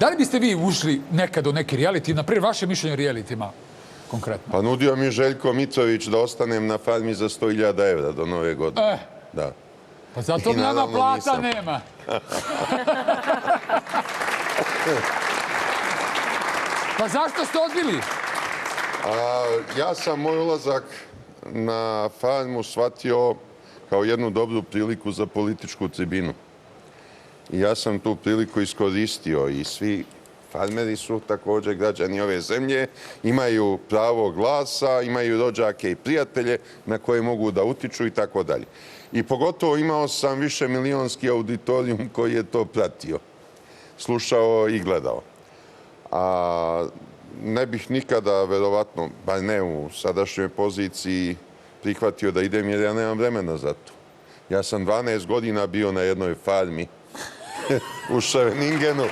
Da li biste vi ušli nekad u neki reality, na primjer, vaše mišljenje o realitima konkretno? Pa nudio mi Željko Mitrović da ostanem na farmi za 100.000 evra do nove godine. Da. Pa zato I mi nama naravno plata nisam. nema. Pa zašto ste odbili? Ja sam moj ulazak na farmu shvatio kao jednu dobru priliku za političku tribinu. I ja sam tu priliku iskoristio i svi farmeri su također građani ove zemlje, imaju pravo glasa, imaju rođake i prijatelje na koje mogu da utiču i tako dalje. I pogotovo imao sam višemilionski auditorijum koji je to pratio, slušao i gledao. A ne bih nikada, verovatno, bar ne u sadašnjoj poziciji, prihvatio da idem jer ja nemam vremena za to. Ja sam 12 godina bio na jednoj farmi u Scheveningenu.